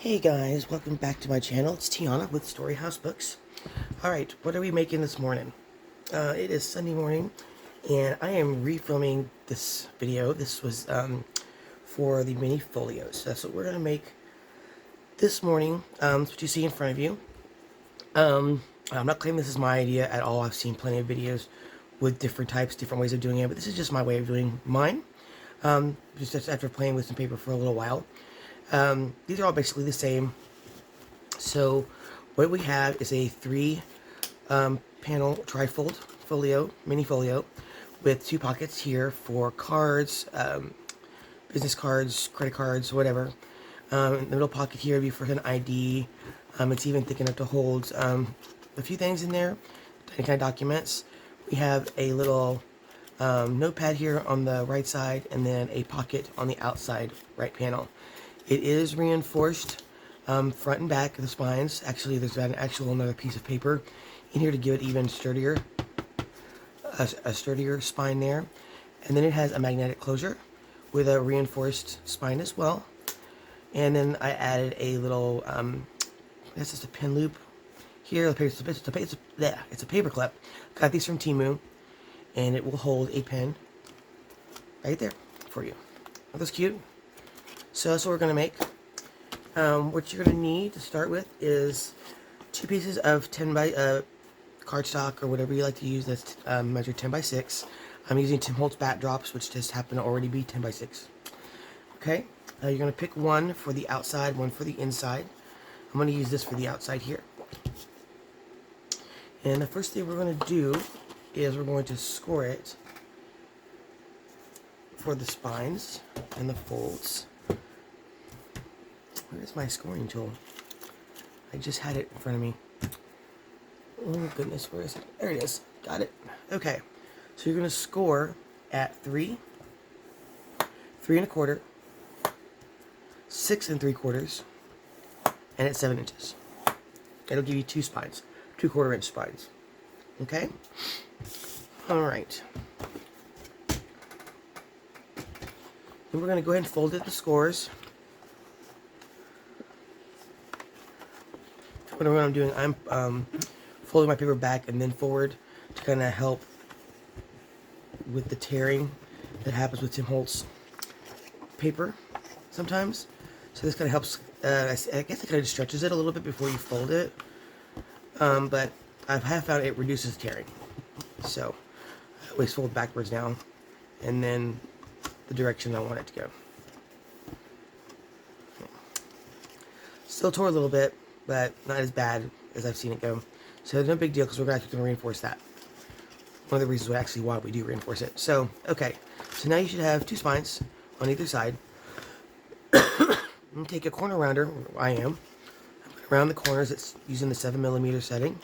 Hey guys, welcome back to my channel. It's Tiana with Story House Books. Alright, what are we making this morning? It is Sunday morning, and I am refilming this video. This was for the Mini Folios. That's what we're going to make this morning. That's what you see in front of you. I'm not claiming this is my idea at all. I've seen plenty of videos with different types, different ways of doing it, but this is just my way of doing mine. Just after playing with some paper for a little while. These are all basically the same. So what we have is a 3 panel trifold folio, mini folio, with 2 pockets here for cards, business cards, credit cards, whatever. The middle pocket here would be for an ID. It's even thick enough to hold a few things in there, any kind of documents. We have a little notepad here on the right side, and then a pocket on the outside right panel. It is reinforced front and back of the spines. Actually, there's another piece of paper in here to give it even sturdier, a sturdier spine there. And then it has a magnetic closure with a reinforced spine as well. And then I added a little, I guess it's a pin loop here. It's a paper clip. Got these from Temu, and it will hold a pen right there for you. Aren't those cute? So that's what we're going to make. What you're going to need to start with is 2 pieces of 10 by cardstock, or whatever you like to use, that's measured 10 by 6. I'm using Tim Holtz bat drops, which just happen to already be 10 by 6. Okay, you're going to pick one for the outside, one for the inside. I'm going to use this for the outside here. And the first thing we're going to do is we're going to score it for the spines and the folds. Where's my scoring tool? I just had it in front of me. Oh goodness, where is it? There it is. Got it. Okay, so you're going to score at 3, 3 1/4, 6 3/4, and at 7 inches. It'll give you 2 spines, 2/4 inch spines. Okay? Alright. Then we're going to go ahead and fold it the scores. What I'm doing, I'm folding my paper back and then forward to kind of help with the tearing that happens with Tim Holtz paper sometimes. So this kind of helps, I guess it kind of stretches it a little bit before you fold it. But I have found it reduces tearing. So I always fold backwards now, and then the direction I want it to go. Still tore a little bit, but not as bad as I've seen it go. So no big deal, because we're actually going to reinforce that. One of the reasons why we do reinforce it. So, okay. So now you should have 2 spines on either side. And take a corner rounder, I am. Around the corners, it's using the 7mm setting.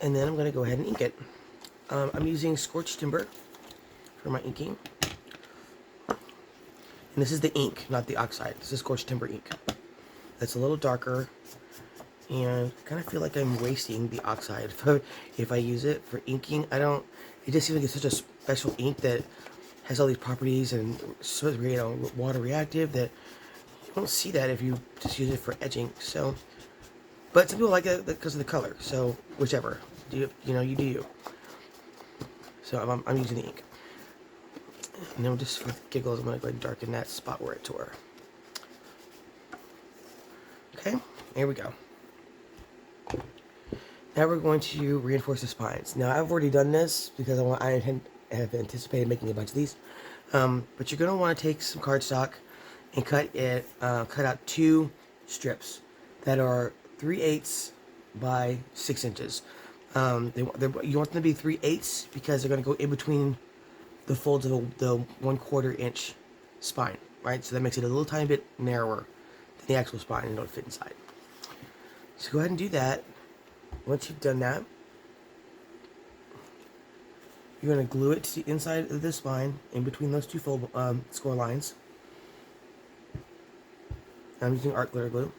And then I'm going to go ahead and ink it. I'm using scorched timber for my inking. And this is the ink, not the oxide. This is scorched timber ink. It's a little darker, and I kind of feel like I'm wasting the oxide if I use it for inking. It just seems like it's such a special ink that has all these properties and so, you know, water reactive, that you won't see that if you just use it for edging. So, but some people like it because of the color. So whichever, you do you. So I'm using the ink. And then just for giggles, I'm going to go ahead and darken that spot where it tore. Okay, here we go. Now we're going to reinforce the spines. Now I've already done this because I have anticipated making a bunch of these. But you're going to want to take some cardstock and cut out 2 strips that are 3/8 by 6 inches. You want them to be 3/8 because they're going to go in between the folds of the 1/4 inch spine, right? So that makes it a little tiny bit narrower than the actual spine, and it'll fit inside. So go ahead and do that. Once you've done that, you're going to glue it to the inside of the spine, in between those 2 score lines. I'm using art glitter glue.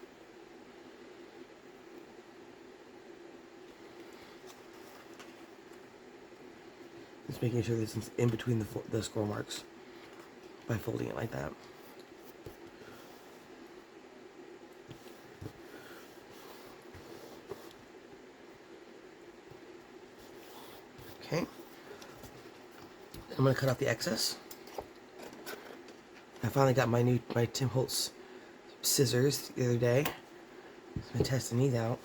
Just making sure this is in between the score marks. by folding it like that. Okay. I'm going to cut off the excess. I finally got my Tim Holtz scissors the other day. I've been testing these out.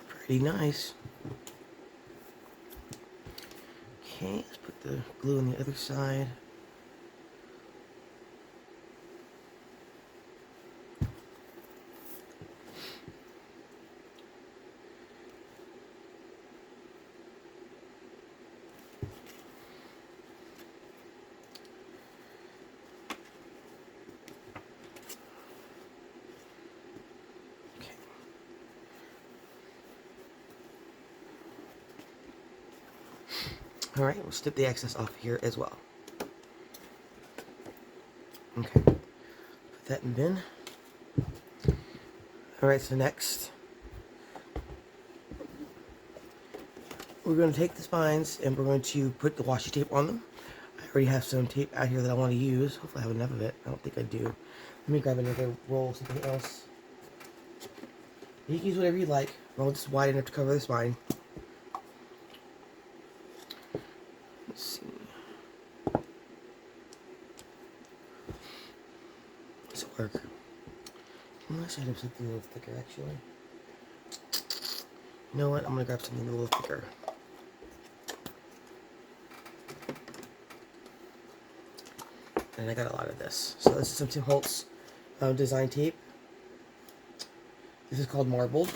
Pretty nice. Okay, let's put the glue on the other side. Alright, we'll snip the excess off here as well. Okay, put that in the bin. Alright, so next, we're going to take the spines and we're going to put the washi tape on them. I already have some tape out here that I want to use. Hopefully I have enough of it. I don't think I do. Let me grab another roll of something else. You can use whatever you like. Roll just wide enough to cover the spine. Let's see. Does it work? Unless I have something a little thicker, actually. You know what? I'm going to grab something a little thicker. And I got a lot of this. So this is some Tim Holtz design tape. This is called Marbled.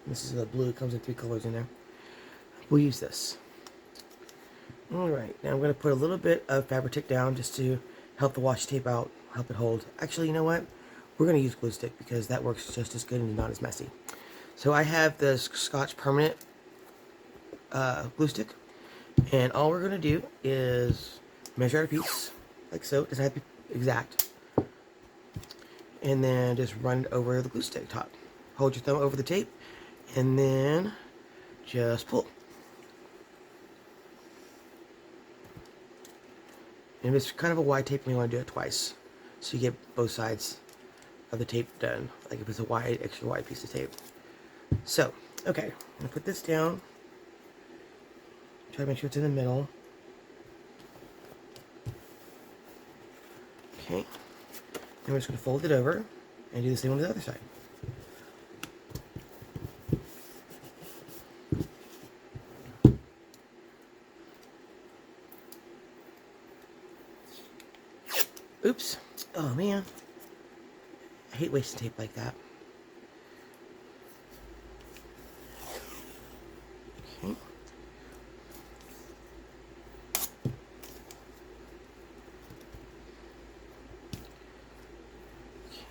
This is the blue. It comes in 3 colors in there. We'll use this. Alright, now I'm going to put a little bit of Fabri-Tac down just to help the washi tape out, help it hold. Actually, you know what? We're going to use glue stick because that works just as good and not as messy. So I have the Scotch Permanent glue stick. And all we're going to do is measure out a piece, like so. It doesn't have to be exact. And then just run it over the glue stick top. Hold your thumb over the tape, and then just pull. And if it's kind of a wide tape, you want to do it twice, so you get both sides of the tape done. Like if it's a wide, extra wide piece of tape. So, okay, I'm gonna put this down. Try to make sure it's in the middle. Okay. Then we're just going to fold it over and do the same on the other side. Oops. Oh man. I hate wasting tape like that. Okay.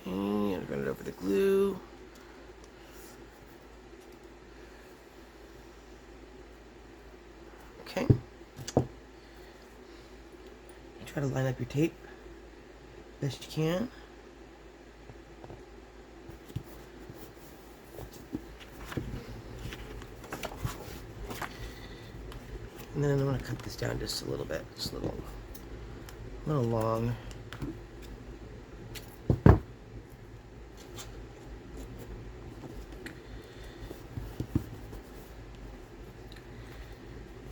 Okay, and run it over the glue. Okay. Try to line up your tape best you can. And then I'm going to cut this down just a little bit, just a little long.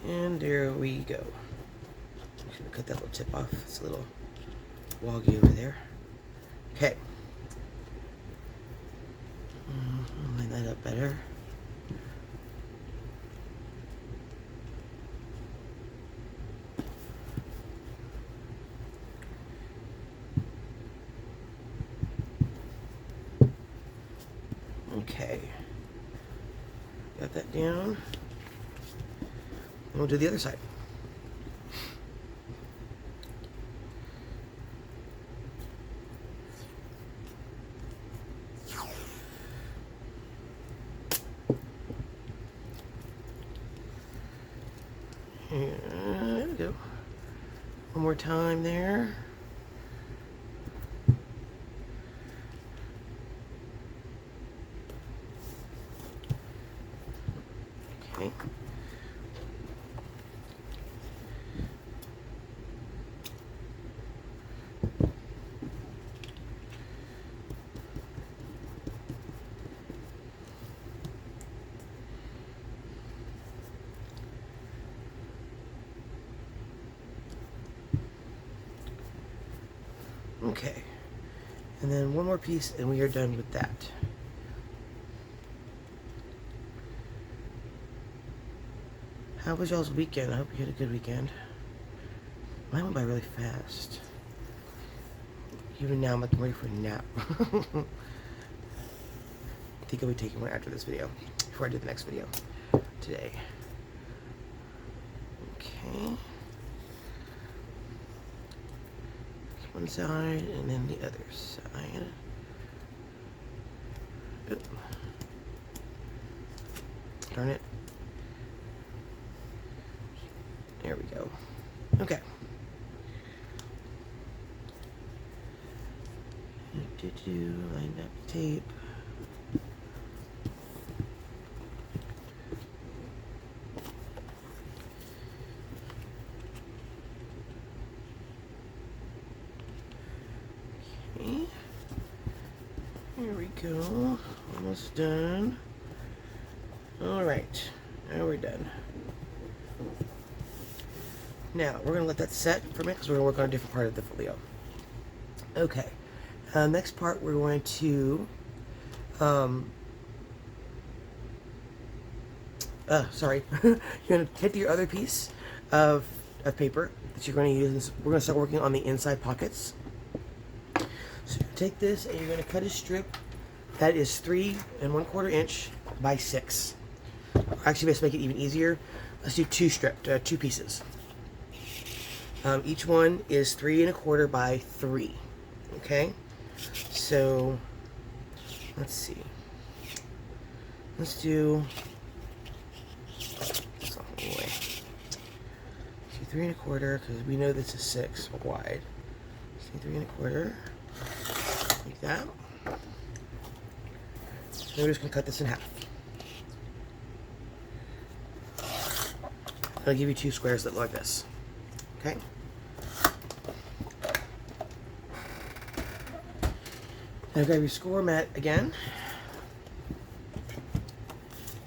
And there we go. I'm just going to cut that little tip off. It's a little woggy over there. Okay. I'll line that up better. Okay. Got that down. And we'll do the other side. And there we go. One more time there. Okay. Okay. And then one more piece and we are done with that. How was y'all's weekend? I hope you had a good weekend. Mine went by really fast. Even now, I'm like ready for a nap. I think I'll be taking one after this video, before I do the next video today. Okay. One side and then the other side. Oop. Darn it. There we go. Okay. Line up the tape. Okay. Here we go. Almost done. Alright. Now we're done. Now, we're going to let that set for a minute because we're going to work on a different part of the folio. Okay. Next part, we're going to, sorry. You're going to take your other piece of paper that you're going to use. We're going to start working on the inside pockets. So you take this and you're going to cut a strip that is 3 1/4 inch by 6. Actually, let's make it even easier. Let's do two pieces. Each one is 3 1/4 by 3. Okay, so let's see. Let's do this all the way. See, 3 1/4 because we know this is 6 wide. See, 3 1/4 like that. And we're just gonna cut this in half. I'll give you 2 squares that look like this. Okay. Now grab your score mat again,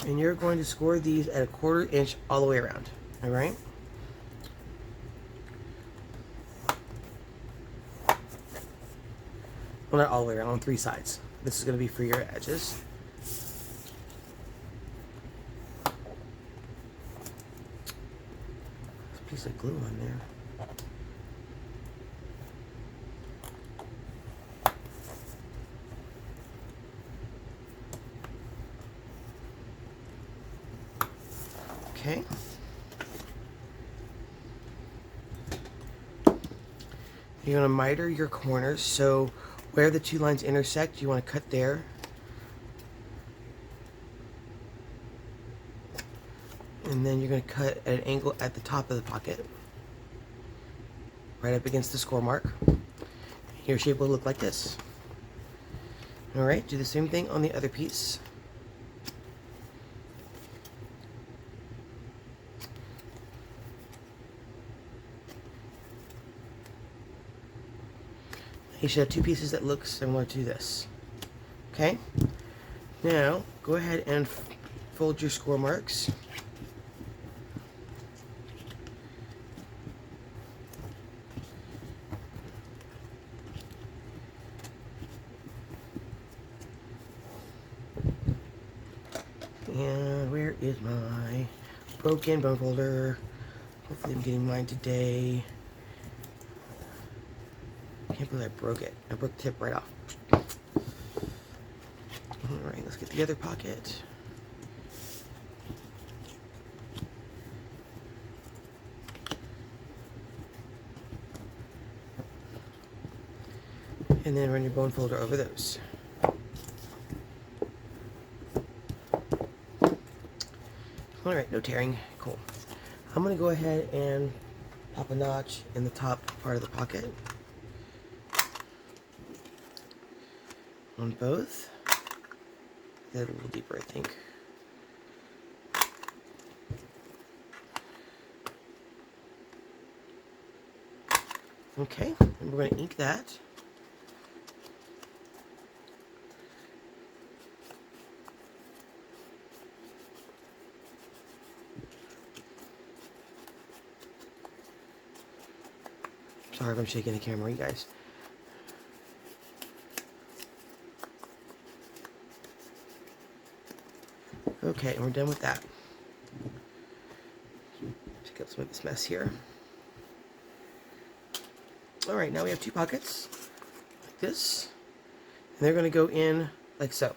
and you're going to score these at 1/4 inch all the way around. All right. Well, not all the way around, on 3 sides. This is going to be for your edges. There's a piece of glue on there. Okay. You're going to miter your corners, so where the 2 lines intersect, you want to cut there. And then you're going to cut at an angle at the top of the pocket, right up against the score mark. Your shape will look like this. Alright, do the same thing on the other piece. You should have 2 pieces that look similar to this. Okay? Now, go ahead and fold your score marks. And where is my broken bone folder? Hopefully I'm getting mine today. I can't believe I broke it. I broke the tip right off. Alright, let's get the other pocket. And then run your bone folder over those. Alright, no tearing. Cool. I'm going to go ahead and pop a notch in the top part of the pocket. On both. Get a little deeper, I think. Okay, and we're going to ink that. Sorry if I'm shaking the camera, you guys. Okay, and we're done with that. Pick up some of this mess here. Alright, now we have 2 pockets, like this. And they're going to go in like so.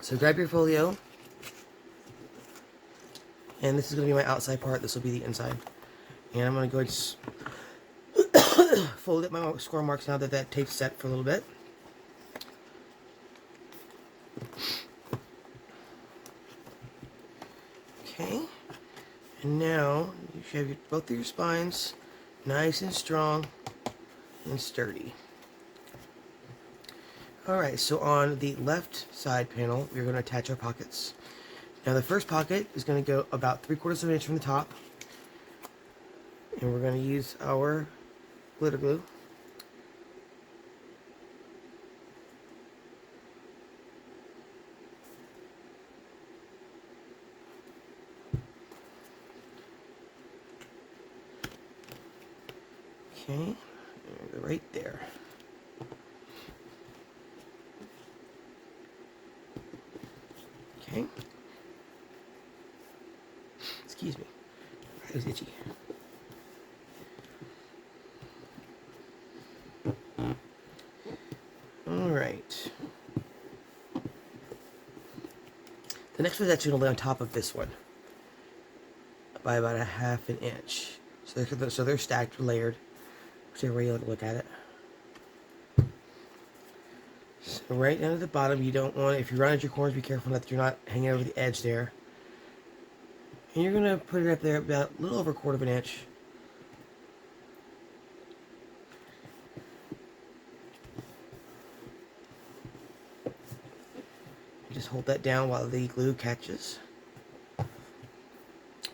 So grab your folio. And this is going to be my outside part. This will be the inside. And I'm going to go ahead and fold up my score marks now that that tape's set for a little bit. Okay. And now you should have both of your spines nice and strong and sturdy. Alright, so on the left side panel, we're going to attach our pockets. Now the first pocket is going to go about 3/4 of an inch from the top. And we're going to use our glitter glue. Okay, right there. Okay. Excuse me. It was itchy. Alright. The next one is actually going to lay on top of this one by about 1/2 an inch. So they're stacked or layered, whichever way you look at it. So right down at the bottom, you don't want, if you run at your corners, be careful that you're not hanging over the edge there. And you're going to put it up there about a little over 1/4 of an inch. Just hold that down while the glue catches.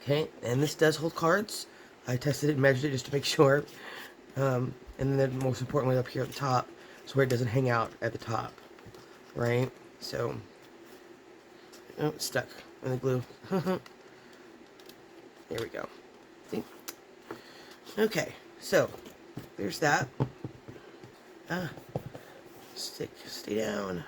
Okay, and this does hold cards. I tested it and measured it just to make sure. And then most importantly up here at the top, so where it doesn't hang out at the top. Right? So, oh, it's stuck in the glue. There we go. See? Okay, so, there's that. Stay down.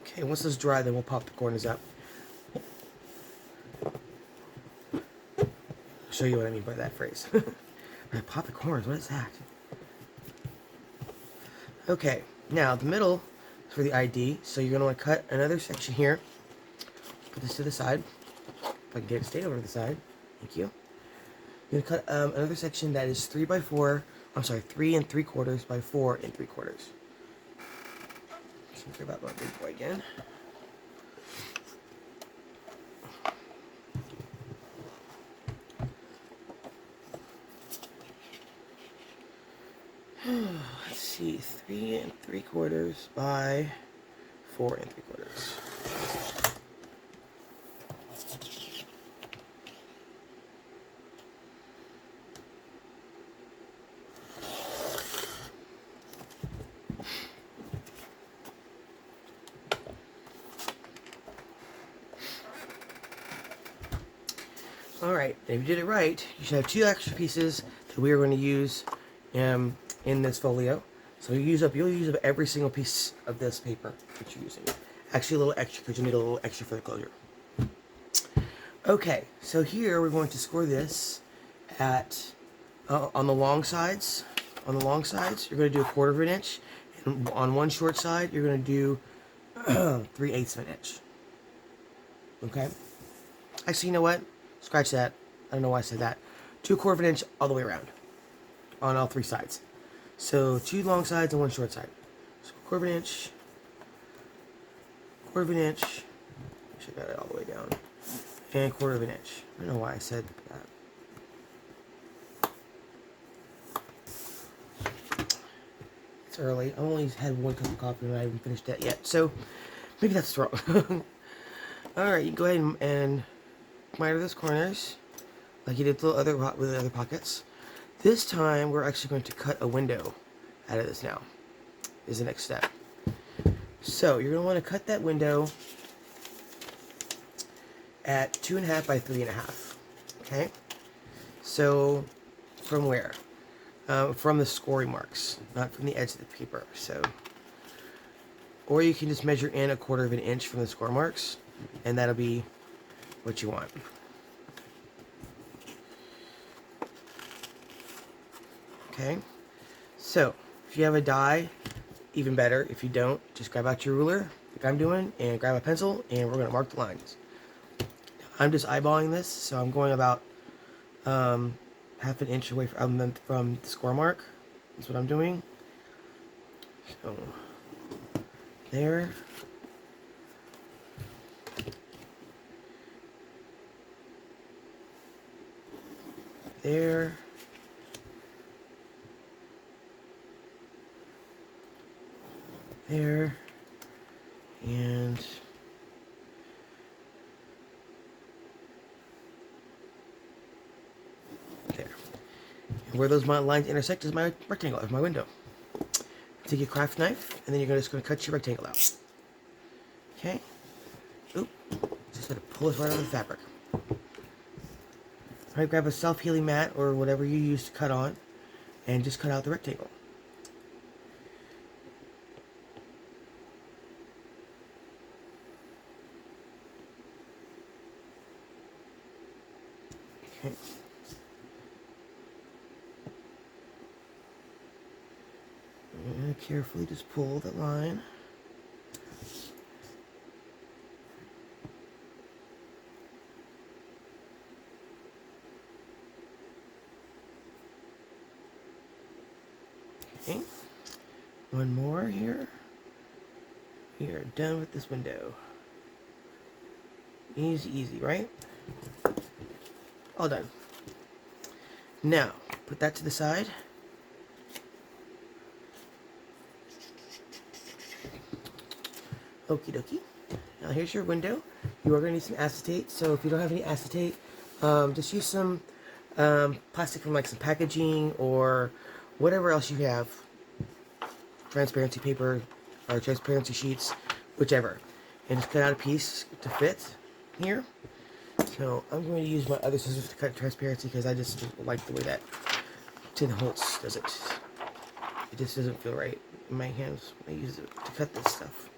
Okay, once this is dry, then we'll pop the corners up. I'll show you what I mean by that phrase. I pop the corners, what is that? Okay, now the middle is for the ID, so you're going to want to cut another section here. Put this to the side. If I can get it stayed over to the side. Thank you. You're going to cut another section that is 3 by 4. I'm sorry, 3 3/4 by 4 3/4. Sorry about my big boy again. Let's see, 3 3/4 by 4 3/4. Alright, if you did it right, you should have 2 extra pieces that we are going to use in this folio. So you'll use up every single piece of this paper that you're using. Actually a little extra because you need a little extra for the closure. Okay, so here we're going to score this at, on the long sides. On the long sides, you're going to do 1/4 of an inch. And on one short side, you're going to do 3/8 of an inch. Okay? Actually, you know what? Scratch that. I don't know why I said that. 2/4 of an inch all the way around. On all 3 sides. So 2 long sides and 1 short side. So 1/4 of an inch. 1/4 of an inch. I should have got it all the way down. And 1/4 of an inch. I don't know why I said that. It's early. I only had 1 cup of coffee and I haven't finished that yet. So maybe that's wrong. Alright, you go ahead and miter those corners like you did with the other pockets. This time we're actually going to cut a window out of this now. Is the next step. So you're going to want to cut that window at 2.5 by 3.5. Okay? So from where? from the scoring marks, not from the edge of the paper. So, or you can just measure in 1/4 of an inch from the score marks, and that'll be what you want. Okay, so if you have a die, even better. If you don't, just grab out your ruler, like I'm doing, and grab a pencil, and we're going to mark the lines. I'm just eyeballing this, so I'm going about 1/2 inch away from the score mark. That's what I'm doing. So, there. There. There. And there. And where those lines intersect is my rectangle, of my window. Take your craft knife, and then you're just going to cut your rectangle out. Okay. Oop. Just got to pull this right out of the fabric. Alright, grab a self-healing mat or whatever you use to cut on, and just cut out the rectangle. Okay. And carefully just pull the line. Okay. One more here. We are done with this window. Easy, easy, right? All done. Now, put that to the side. Okie dokie. Now here's your window. You are going to need some acetate, so if you don't have any acetate, just use some plastic from like some packaging or whatever else you have. Transparency paper or transparency sheets, whichever. And just cut out a piece to fit here. So I'm going to use my other scissors to cut transparency because I just don't like the way that tin Holtz does it. It just doesn't feel right in my hands when I use it to cut this stuff.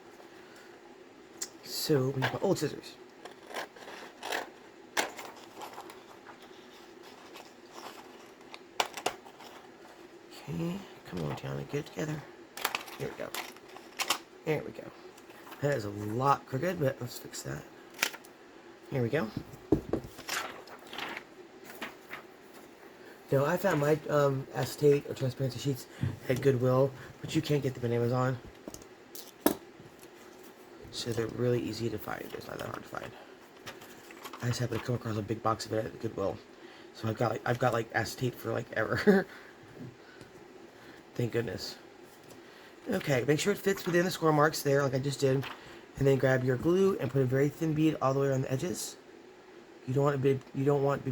So we use my old scissors. Okay, come on, Tiana, get it together. Here we go. There we go. That is a lot crooked, but let's fix that. Here we go. Now, I found my acetate or transparency sheets at Goodwill, but you can't get them in Amazon. So they're really easy to find. It's not that hard to find. I just happened to come across a big box of it at Goodwill. So I've got like acetate for like ever. Thank goodness. Okay, make sure it fits within the score marks there, like I just did, and then grab your glue and put a very thin bead all the way around the edges. You don't want a big,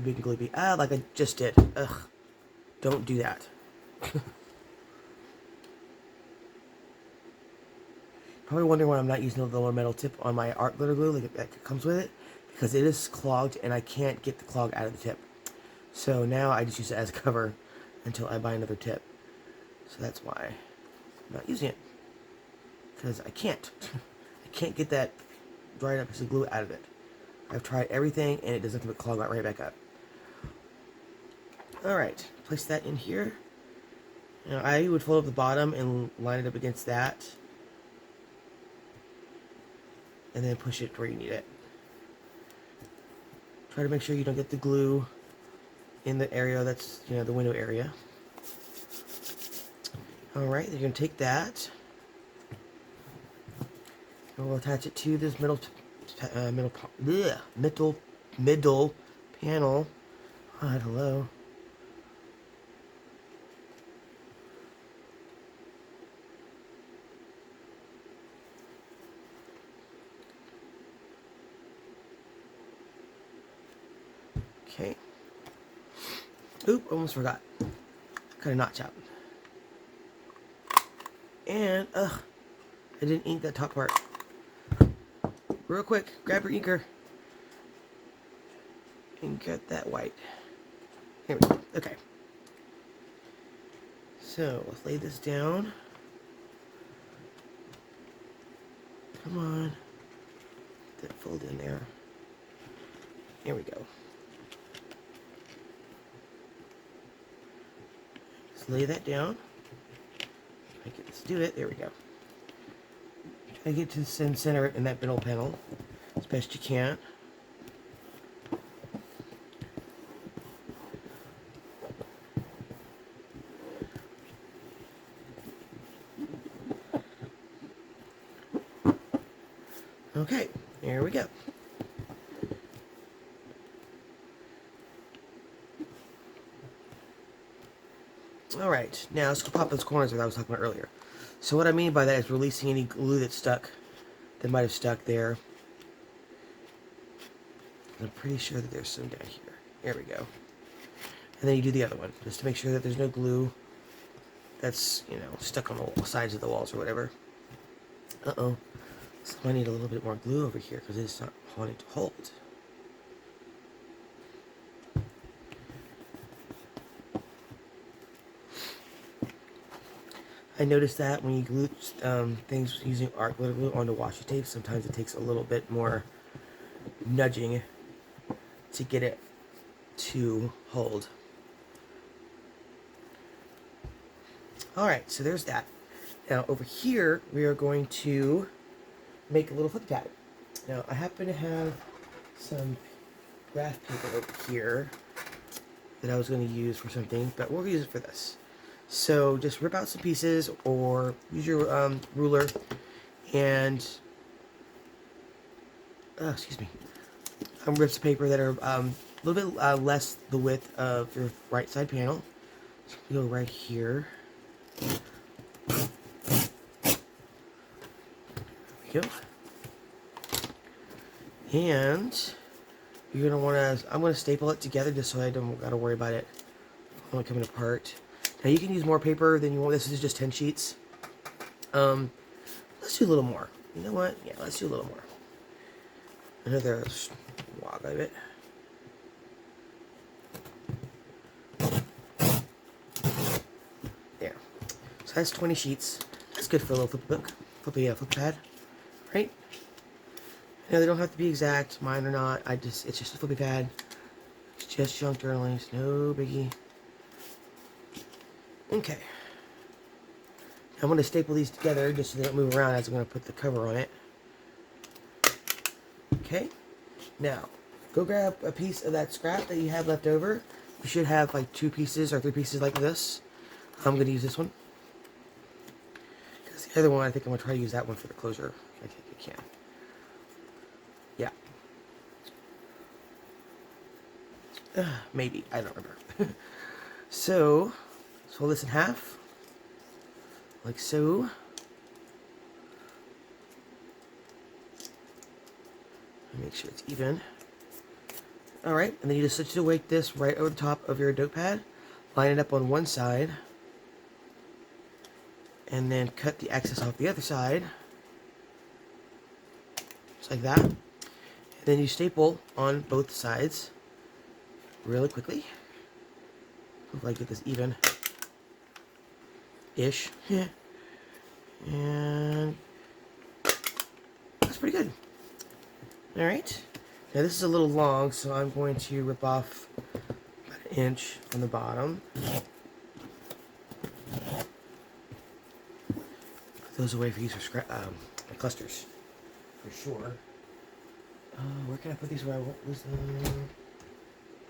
big glue bead. Ah, like I just did. Ugh, don't do that. Probably wondering why I'm not using the little metal tip on my art glitter glue like that comes with it, because it is clogged and I can't get the clog out of the tip. So now I just use it as a cover until I buy another tip. So that's why I'm not using it, because I can't. I can't get that dried up piece of glue out of it. I've tried everything and it doesn't clog right back up. Alright, place that in here. Now I would fold up the bottom and line it up against that. And then push it where you need it. Try to make sure you don't get the glue in the area that's, you know, the window area. Alright, you're going to take that. And we'll attach it to this middle panel. Hi, hello. Okay. Oop, almost forgot. Cut a notch out. And, I didn't ink that top part. Real quick, grab your inker. And get that white. Here we go. Okay. So let's lay this down. Come on. That fold in there. Here we go. Just lay that down. I get this to do it. There we go. Try to get to the center in that middle panel as best you can. Okay, here we go. Alright, now let's go pop those corners that I was talking about earlier. So what I mean by that is releasing any glue that's stuck, that might have stuck there. I'm pretty sure that there's some down here. There we go. And then you do the other one, just to make sure that there's no glue that's, you know, stuck on the sides of the walls or whatever. Uh-oh. So I need a little bit more glue over here because it's not wanting to hold. I noticed that when you glue things using art glitter glue onto washi tape, sometimes it takes a little bit more nudging to get it to hold. Alright, so there's that. Now over here, we are going to make a little flip pad. Now I happen to have some graph paper over here that I was going to use for something, but we'll use it for this. So just rip out some pieces or use your ruler and excuse me, rip some paper that are a little bit less the width of your right side panel. So we go right here. There we go. And you're gonna want to. I'm gonna staple it together just so I don't gotta worry about it coming apart. Now you can use more paper than you want. This is just 10 sheets. Let's do a little more. You know what? Yeah, let's do a little more. Another wog of it. There. So that's 20 sheets. That's good for a little flip book, flip pad, right? Now they don't have to be exact. Mine are not. It's just a flippy pad. It's just junk journalings. No biggie. Okay. I'm going to staple these together just so they don't move around as I'm going to put the cover on it. Okay. Now, go grab a piece of that scrap that you have left over. You should have like 2 pieces or 3 pieces like this. I'm going to use this one. Because the other one, I think I'm going to try to use that one for the closure. I think I can. Yeah. Maybe. I don't remember. So, fold this in half. Like so. Make sure it's even. Alright, and then you just situate this right over the top of your dope pad. Line it up on one side. And then cut the excess off the other side. Just like that. And then you staple on both sides really quickly. Hopefully I get this even-ish. Yeah. And that's pretty good. Alright. Now this is a little long, so I'm going to rip off about 1 inch from the bottom. Put those away for use for clusters. For sure. Where can I put these where I won't lose them?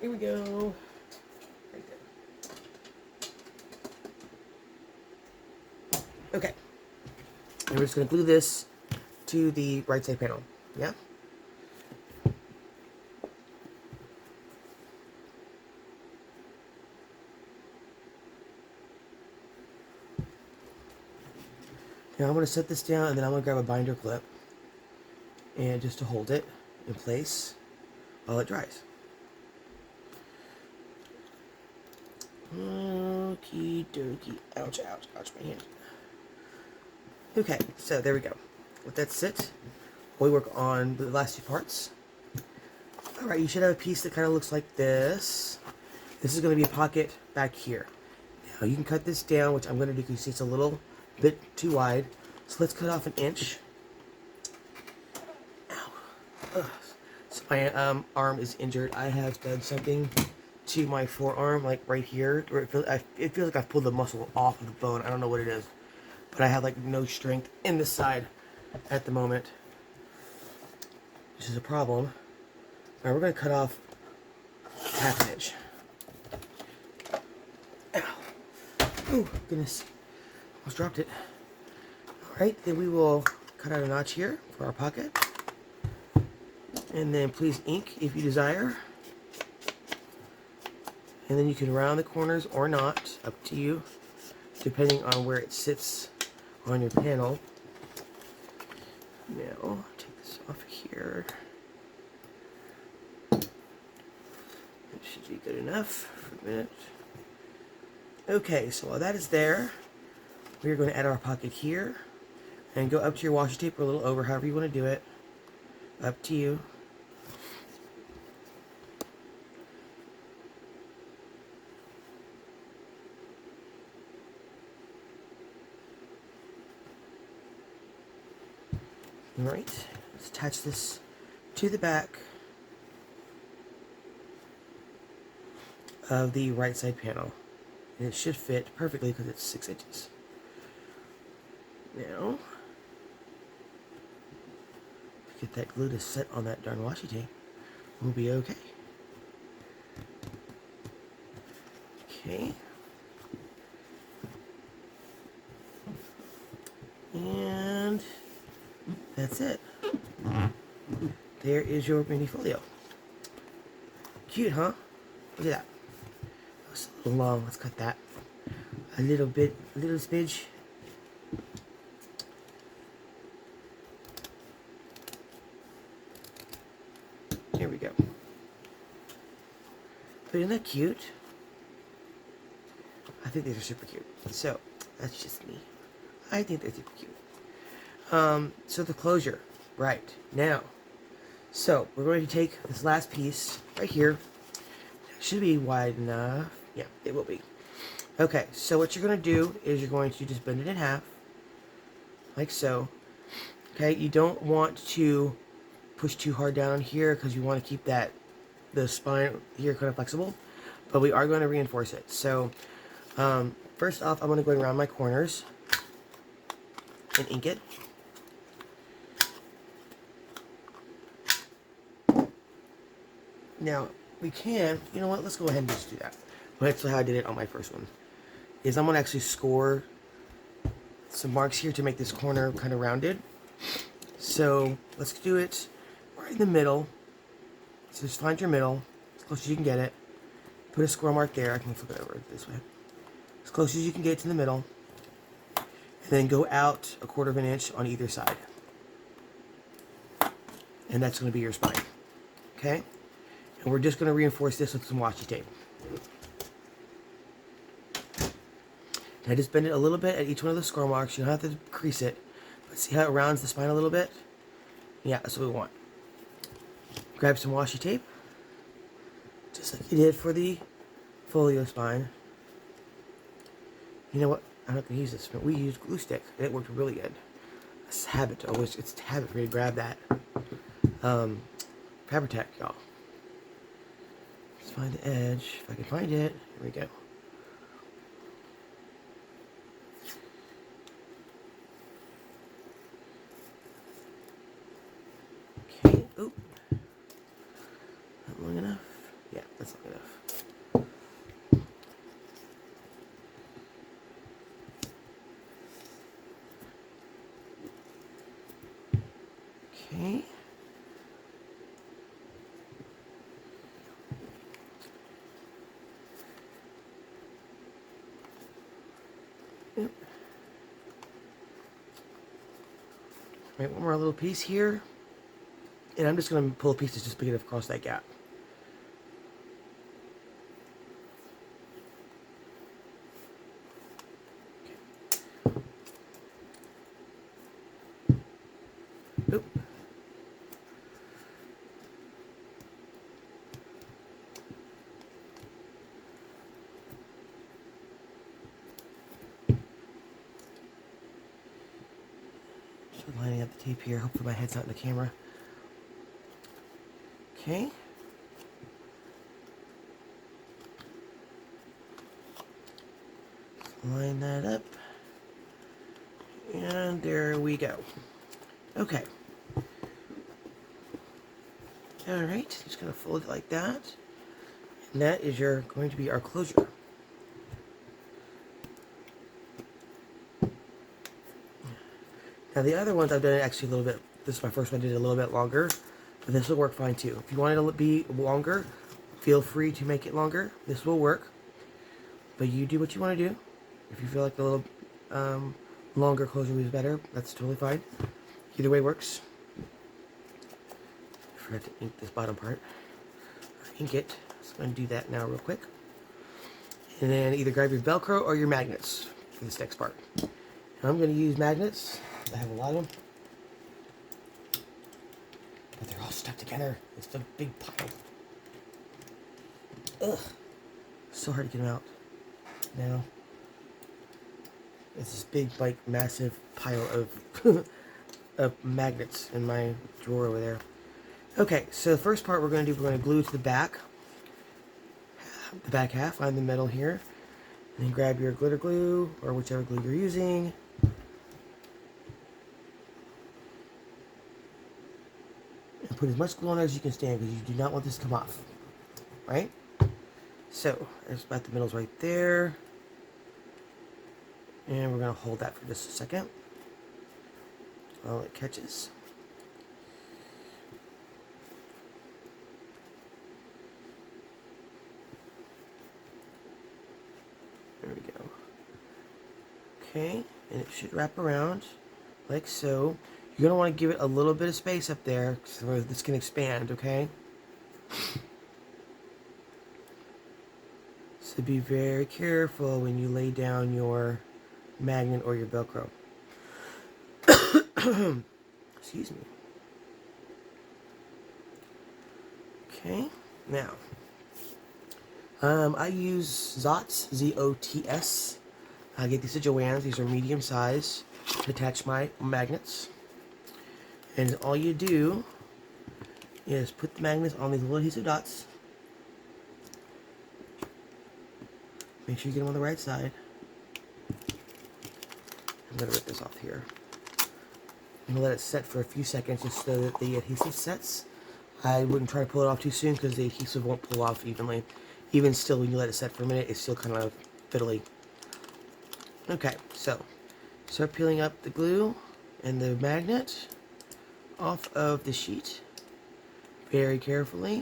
Here we go. Right there. Okay. And we're just going to glue this to the right side panel. Yeah? Now I'm going to set this down and then I'm going to grab a binder clip and just to hold it in place while it dries. Okie dokie. Ouch, ouch, ouch, my hand. Okay, so there we go. Let that sit. We work on the last 2 parts. Alright, you should have a piece that kind of looks like this. This is going to be a pocket back here. Now you can cut this down, which I'm going to do because you see it's a little bit too wide. So let's cut off 1 inch. Ow. Ugh. So my arm is injured. I have done something to my forearm, like right here, where it feels like I've pulled the muscle off of the bone. I don't know what it is, but I have like no strength in this side at the moment, which is a problem. All right, we're going to cut off 1/2 inch. Ow. Oh, goodness. Almost dropped it. Alright, then we will cut out a notch here for our pocket. And then please ink if you desire. And then you can round the corners or not, up to you, depending on where it sits on your panel. Now, take this off here. It should be good enough for a minute. Okay, so while that is there, we're going to add our pocket here and go up to your washi tape or a little over, however you want to do it. Up to you. Alright, let's attach this to the back of the right side panel. And it should fit perfectly because it's 6 inches. Now, get that glue to set on that darn washi tape, we'll be okay. Okay. And that's it. There is your mini folio. Cute, huh? Look at that. That was a little long. Let's cut that a little bit, a little smidge. There we go. But isn't that cute? I think these are super cute. So, that's just me. I think they're super cute. So the closure. Right. Now, so we're going to take this last piece right here. It should be wide enough. Yeah, it will be. Okay, so what you're going to do is you're going to just bend it in half. Like so. Okay, you don't want to push too hard down on here because you want to keep the spine here kind of flexible. But we are going to reinforce it. So, first off, I'm going to go around my corners and ink it. Now, we can, you know what, let's go ahead and just do that. Well, that's how I did it on my first one. Is I'm going to actually score some marks here to make this corner kind of rounded. So, let's do it right in the middle. So just find your middle, as close as you can get it. Put a square mark there. I can flip it over this way. As close as you can get to the middle. And then go out 1/4 inch on either side. And that's going to be your spine. Okay? And we're just going to reinforce this with some washi tape. Now just bend it a little bit at each one of the score marks. You don't have to crease it. But see how it rounds the spine a little bit? Yeah, that's what we want. Grab some washi tape. Just like you did for the folio spine. You know what? I'm not going to use this, but we used glue stick. And it worked really good. It's a habit. It's a habit for me to grab that. Fabri-Tac, y'all. Let's find the edge. If I can find it. Here we go. Okay. Oop. Not long enough? Yeah, that's long enough. Okay. Yep. Right, one more little piece here. And I'm just going to pull a piece that's just big enough across that gap. Oop. Start lining up the tape here. Hopefully my head's not in the camera. Okay. Line that up. And there we go. Okay. Alright, just going to fold it like that. And that is going to be our closure. Now the other ones I've done it actually a little bit, this is my first one, I did it a little bit longer, but this will work fine too. If you want it to be longer, feel free to make it longer. This will work. But you do what you want to do. If you feel like a little longer closure is better, that's totally fine. Either way works. I forgot to ink this bottom part. Ink it. So I'm going to do that now real quick. And then either grab your Velcro or your magnets for this next part. I'm going to use magnets. I have a lot of them. But they're all stuck together. It's a big pile. Ugh. So hard to get them out. Now, it's this big, like, massive pile of, of magnets in my drawer over there. Okay, so the first part we're going to do, we're going to glue to the back half, find the middle here, and then grab your glitter glue, or whichever glue you're using. And put as much glue on there as you can stand, because you do not want this to come off. Right? So, there's about the middle's right there. And we're going to hold that for just a second while it catches. There we go. Okay, and it should wrap around like so. You're going to want to give it a little bit of space up there so this can expand, okay? So be very careful when you lay down your magnet or your Velcro. Excuse me. Okay, now I use Zots, Z-O-T-S. I get these at Joann's. These are medium size to attach my magnets. And all you do is put the magnets on these little adhesive dots. Make sure you get them on the right side. I'm going to rip this off here. I'm going to let it set for a few seconds just so that the adhesive sets. I wouldn't try to pull it off too soon because the adhesive won't pull off evenly. Even still, when you let it set for a minute, it's still kind of fiddly. Okay, so start peeling up the glue and the magnet off of the sheet very carefully.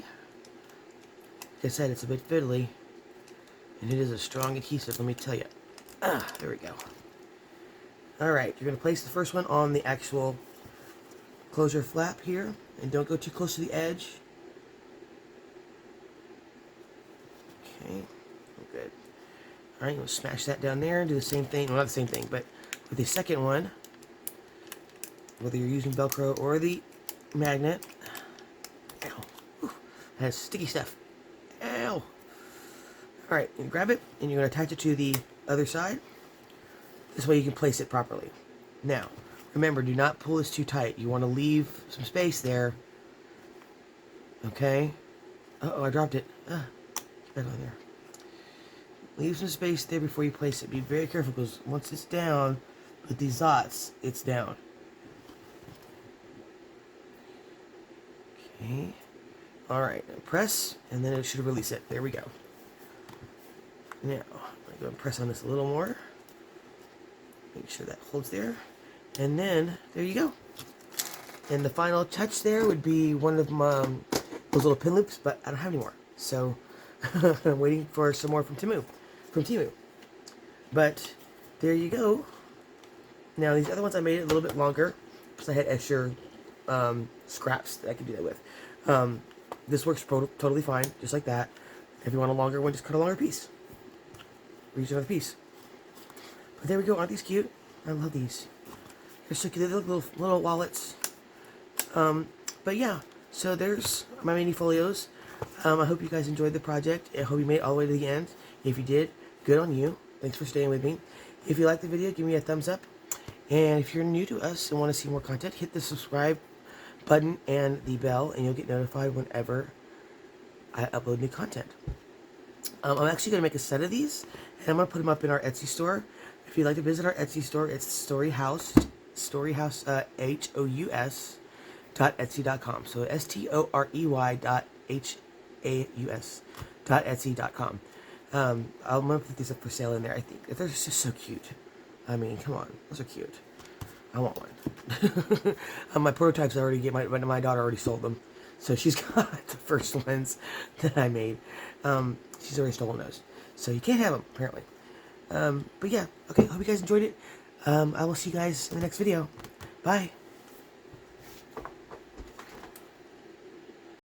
Like I said, it's a bit fiddly, and it is a strong adhesive, let me tell you. There we go. Alright, you're going to place the first one on the actual closure flap here, and don't go too close to the edge. Okay, good. Alright, you'll smash that down there and do the same thing, well, not the same thing, but with the second one, whether you're using Velcro or the magnet. Ow. Whew. That has sticky stuff. Ow. Alright, you grab it, and you're going to attach it to the other side. This way you can place it properly. Now, remember, do not pull this too tight. You want to leave some space there. Okay? Uh-oh, I dropped it. Get back on there. Leave some space there before you place it. Be very careful, because once it's down, with these dots, it's down. Okay. Alright, press, and then it should release it. There we go. Now, I'm going to press on this a little more. Make sure that holds there. And then, there you go. And the final touch there would be one of my, those little pin loops, but I don't have any more. So, I'm waiting for some more from Temu. But, there you go. Now, these other ones I made it a little bit longer, because I had extra scraps that I could do that with. This works totally fine, just like that. If you want a longer one, just cut a longer piece. Use another piece. But there we go. Aren't these cute? I love these. They're so cute. They look little wallets. But yeah, so there's my Mini Folios. I hope you guys enjoyed the project. I hope you made it all the way to the end. If you did, good on you. Thanks for staying with me. If you liked the video, give me a thumbs up. And if you're new to us and want to see more content, hit the subscribe button and the bell, and you'll get notified whenever I upload new content. I'm actually going to make a set of these, and I'm going to put them up in our Etsy store. If you'd like to visit our Etsy store, it's Storyhouse, H-O-U-S.etsy.com. So STOREY.HAUS.etsy.com. I'm going to put these up for sale in there. I think they're just so cute. I mean, come on, those are cute. I want one. My prototypes already my daughter already sold them, so she's got the first ones that I made. She's already stolen those, so you can't have them apparently. But yeah, okay. Hope you guys enjoyed it. I will see you guys in the next video. Bye.